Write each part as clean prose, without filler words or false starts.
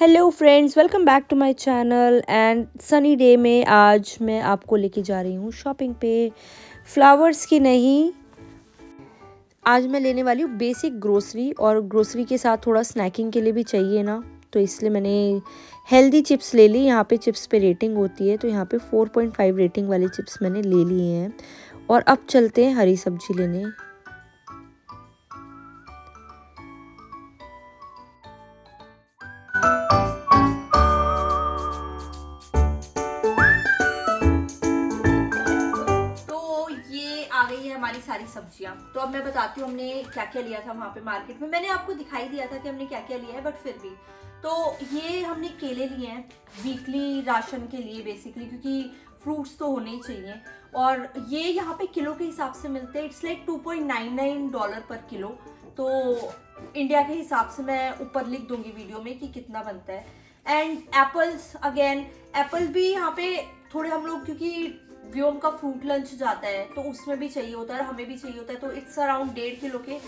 Hello friends, welcome back to my channel. And sunny day में आज मैं आपको लेके जा रही हूँ शॉपिंग पे। फ्लावर्स की नहीं, आज मैं लेने वाली हूँ बेसिक ग्रोसरी, और ग्रोसरी के साथ थोड़ा स्नैकिंग के लिए भी चाहिए ना, तो इसलिए मैंने हेल्दी चिप्स ले ली। यहाँ पे चिप्स पे रेटिंग होती है, तो यहाँ पे 4.5 रेटिंग वाले चिप्स मैंने ले लिए हैं। और अब चलते हैं हरी सब्जी लेने। आ गई है हमारी सारी सब्जियां। तो अब मैं बताती हूँ हमने क्या क्या लिया था वहां पे मार्केट में। मैंने आपको दिखाई दिया था कि हमने क्या क्या लिया है, बट फिर भी तो ये हमने केले लिए हैं वीकली राशन के लिए बेसिकली, क्योंकि फ्रूट्स तो होने ही चाहिए। और ये यहाँ पे किलो के हिसाब से मिलते हैं। इट्स लाइक $2.99 पर किलो। तो इंडिया के हिसाब से मैं ऊपर लिख दूंगी वीडियो में कि कितना बनता है। एंड एप्पल्स, अगेन एप्पल भी यहाँ पे थोड़े हम लोग, क्योंकि व्योम का फ्रूट लंच जाता है तो उसमें भी चाहिए होता है और हमें भी चाहिए होता है, तो इट्स अराउंड 1.5 किलो के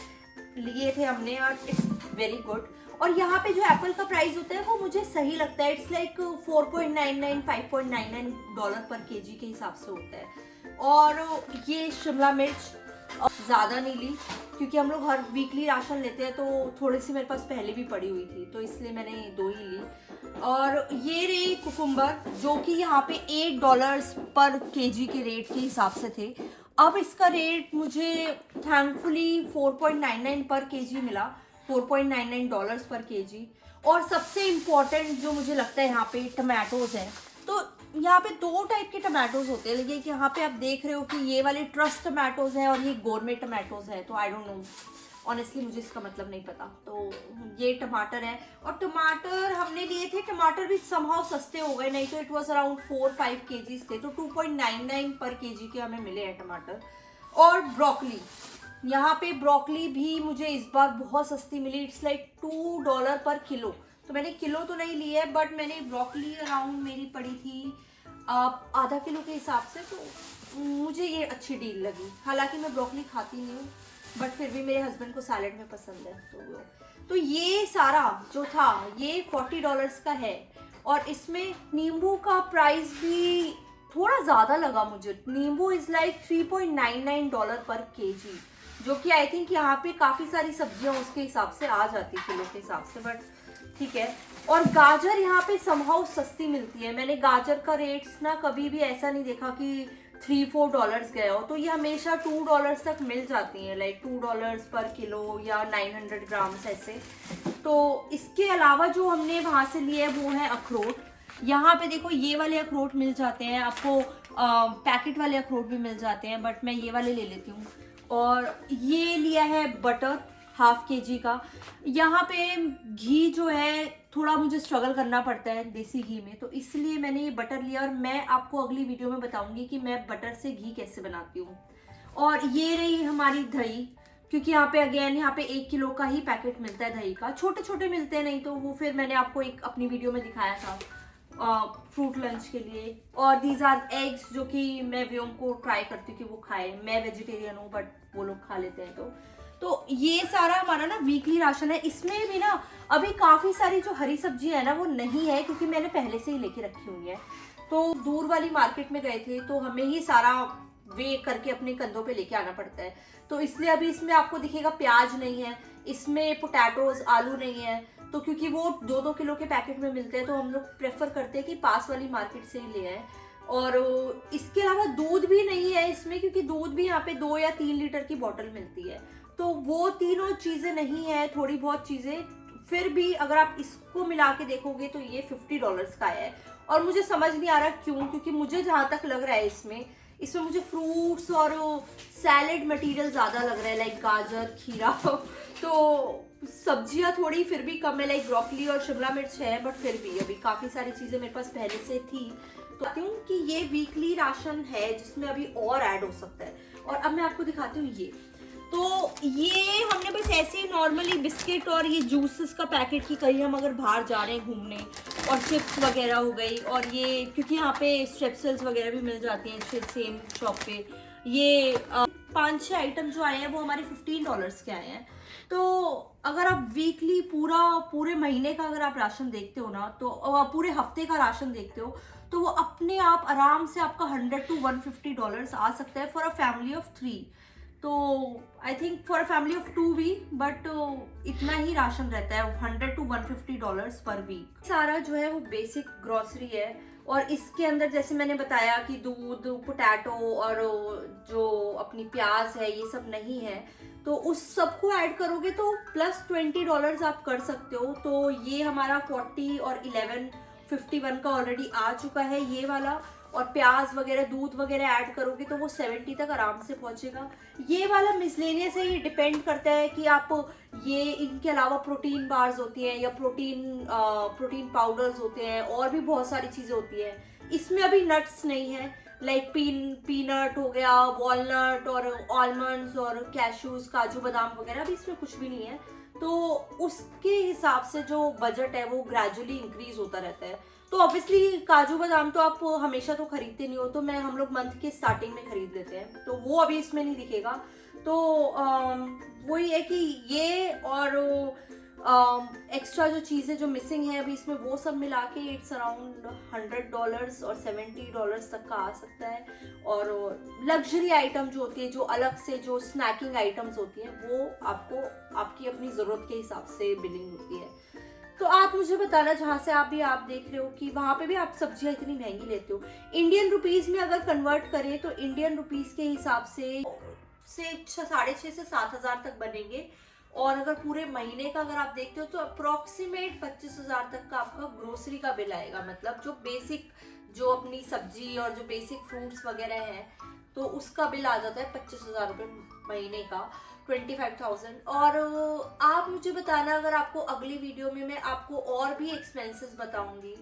लिए थे हमने, और इट्स वेरी गुड। और यहाँ पे जो एप्पल का प्राइस होता है वो मुझे सही लगता है। इट्स लाइक 4.99 $5.99 पर केजी के हिसाब से होता है। और ये शिमला मिर्च ज़्यादा नहीं ली, क्योंकि हम लोग हर वीकली राशन लेते हैं, तो थोड़ी सी मेरे पास पहले भी पड़ी हुई थी, तो इसलिए मैंने 2 ही ली। और ये रही कुकुम्बर, जो कि यहाँ पे $8 पर केजी के रेट के हिसाब से थे। अब इसका रेट मुझे थैंकफुली 4.99 पर केजी मिला, $4.99 पर केजी। और सबसे इम्पॉर्टेंट जो मुझे लगता है यहाँ पे टमाटोज हैं। तो यहाँ पे 2 टाइप के टमाटोज होते हैं। देखिए कि यहाँ पे आप देख रहे हो कि ये वाले ट्रस्ट टमाटोज हैं और ये गोरमे टमाटोज हैं। तो आई डोंट नो, ऑनेस्टली मुझे इसका मतलब नहीं पता। तो ये टमाटर है, और टमाटर हमने लिए थे, टमाटर भी समहाउ सस्ते हो गए, नहीं तो इट वाज अराउंड 4-5 केजीज थे, तो 2.99 पर केजी के हमें मिले हैं टमाटर। और ब्रोकली, यहाँ पे ब्रोकली भी मुझे इस बार बहुत सस्ती मिली। इट्स लाइक $2 पर किलो। तो मैंने किलो तो नहीं ली है, बट मैंने ब्रोकली अराउंड मेरी पड़ी थी आधा किलो के हिसाब से, तो मुझे ये अच्छी डील लगी। हालांकि मैं ब्रोकली खाती नहीं हूँ, बट फिर भी मेरे हस्बैंड को सैलेड में पसंद है। तो ये सारा जो था ये $40 का है। और इसमें नींबू का प्राइस भी थोड़ा ज़्यादा लगा मुझे। नींबू इज़ लाइक $3.99 पर केजी, जो कि आई थिंक यहाँ पे काफ़ी सारी सब्जियाँ उसके हिसाब से आ जाती किलो के हिसाब से, बट ठीक है। और गाजर यहाँ पे समहाउ सस्ती मिलती है। मैंने गाजर का रेट्स ना कभी भी ऐसा नहीं देखा कि $3-4 गए हो, तो ये हमेशा $2 तक मिल जाती हैं, लाइक $2 पर किलो या 900 ग्राम्स ऐसे। तो इसके अलावा जो हमने वहाँ से लिए है वो है अखरोट। यहाँ पे देखो ये वाले अखरोट मिल जाते हैं आपको, पैकेट वाले अखरोट भी मिल जाते हैं, बट मैं ये वाले ले लेती हूँ। और ये लिया है बटर ½ केजी का। यहाँ पे घी जो है थोड़ा मुझे स्ट्रगल करना पड़ता है देसी घी में, तो इसलिए मैंने ये बटर लिया। और मैं आपको अगली वीडियो में बताऊंगी कि मैं बटर से घी कैसे बनाती हूँ। और ये रही हमारी दही, क्योंकि यहाँ पे अगेन यहाँ पे 1 किलो का ही पैकेट मिलता है दही का। छोटे छोटे मिलते हैं, नहीं तो वो फिर मैंने आपको एक अपनी वीडियो में दिखाया था फ्रूट लंच के लिए। और दीज आर एग्स, जो कि मैं व्योम को ट्राई करती हूँ कि वो खाए। मैं वेजिटेरियन हूँ, बट वो लोग खा लेते हैं। तो ये सारा हमारा ना वीकली राशन है। इसमें भी ना अभी काफ़ी सारी जो हरी सब्जी है ना वो नहीं है, क्योंकि मैंने पहले से ही लेके रखी हुई है। तो दूर वाली मार्केट में गए थे, तो हमें ही सारा वे करके अपने कंधों पे लेके आना पड़ता है। तो इसलिए अभी इसमें आपको दिखेगा प्याज नहीं है, इसमें पोटैटोज आलू नहीं है। तो क्योंकि वो 2-2 किलो के पैकेट में मिलते हैं, तो हम लोग प्रेफर करते हैं कि पास वाली मार्केट से ही ले आए। और इसके अलावा दूध भी नहीं है इसमें, क्योंकि दूध भी यहाँ पे 2 या 3 लीटर की बोतल मिलती है। तो वो तीनों चीज़ें नहीं है, थोड़ी बहुत चीज़ें। फिर भी अगर आप इसको मिला के देखोगे तो ये $50 का है। और मुझे समझ नहीं आ रहा क्यों, क्योंकि मुझे जहाँ तक लग रहा है इसमें मुझे फ्रूट्स और सैलेड मटेरियल ज़्यादा लग रहा है, लाइक गाजर खीरा। तो सब्जियां थोड़ी फिर भी कम है, लाइक ब्रोकली और शिमला मिर्च है, बट फिर भी अभी काफ़ी सारी चीज़ें मेरे पास पहले से थी। तो कहती हूँ कि ये वीकली राशन है जिसमें अभी और ऐड हो सकता है। और अब मैं आपको दिखाती हूँ ये। तो ये हमने बस ऐसे ही नॉर्मली बिस्किट और ये जूसेस का पैकेट की, कहीं हम अगर बाहर जा रहे हैं घूमने, और चिप्स वगैरह हो गई। और ये क्योंकि यहाँ पे स्ट्रेप्सिल्स वगैरह भी मिल जाती हैं सेम शॉप पे। ये 5-6 आइटम जो आए हैं वो हमारे $15 के आए हैं। तो अगर आप वीकली पूरे महीने का अगर आप राशन देखते हो ना, तो पूरे हफ्ते का राशन देखते हो, तो वो अपने आप आराम से आपका $100 to $150 आ सकता है फॉर अ फैमिली ऑफ 3। तो I think for a family of 2 भी, बट इतना ही राशन रहता है, $100 to $150 पर वीक। सारा जो है वो बेसिक ग्रोसरी है, और इसके अंदर जैसे मैंने बताया कि दूध, पोटैटो और जो अपनी प्याज है ये सब नहीं है, तो उस सब को ऐड करोगे तो प्लस $20 आप कर सकते हो। तो ये हमारा 40 और 1151 का ऑलरेडी आ चुका है ये वाला, और प्याज वगैरह, दूध वगैरह ऐड करोगे तो वो 70 तक आराम से पहुंचेगा। ये वाला मिसलेनियस से ही डिपेंड करता है कि आप ये, इनके अलावा प्रोटीन बार्स होती हैं या प्रोटीन पाउडर्स होते हैं, और भी बहुत सारी चीज़ें होती हैं। इसमें अभी नट्स नहीं है, लाइक पीनट हो गया, वॉलनट और आलमंड्स और कैशूज, काजू बादाम वगैरह भी इसमें कुछ भी नहीं है। तो उसके हिसाब से जो बजट है वो ग्रेजुअली इंक्रीज होता रहता है। तो ऑब्वियसली काजू बादाम तो आप हमेशा तो खरीदते नहीं हो, तो हम लोग मंथ के स्टार्टिंग में खरीद लेते हैं, तो वो अभी इसमें नहीं दिखेगा। तो वही है कि ये और एक्स्ट्रा जो चीज़ें जो मिसिंग है अभी इसमें, वो सब मिला के इट्स अराउंड $100 और $70 तक का आ सकता है। और लग्जरी आइटम जो होती है, जो अलग से जो स्नैकिंग आइटम्स होती हैं, वो आपको आपकी अपनी ज़रूरत के हिसाब से बिलिंग होती है। तो आप मुझे बताना जहाँ से आप देख रहे हो कि वहाँ पे भी आप सब्जियाँ इतनी महंगी लेते हो। इंडियन रुपीज़ में अगर कन्वर्ट करें तो इंडियन रुपीज़ के हिसाब से 6,500 से 7,000 तक बनेंगे। और अगर पूरे महीने का अगर आप देखते हो तो अप्रोक्सीमेट 25,000 तक का आपका ग्रोसरी का बिल आएगा। मतलब जो बेसिक, जो अपनी सब्जी और जो बेसिक फ्रूट्स वगैरह हैं, तो उसका बिल आ जाता है 25,000 रुपये महीने का, 25,000। और आप मुझे बताना, अगर आपको अगली वीडियो में मैं आपको और भी एक्सपेंसेस बताऊंगी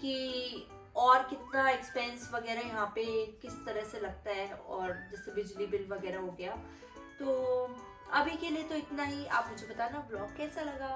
कि और कितना एक्सपेंस वगैरह यहाँ पे किस तरह से लगता है, और जैसे बिजली बिल वगैरह हो गया। तो अभी के लिए तो इतना ही। आप मुझे बताना ब्लॉग कैसा लगा।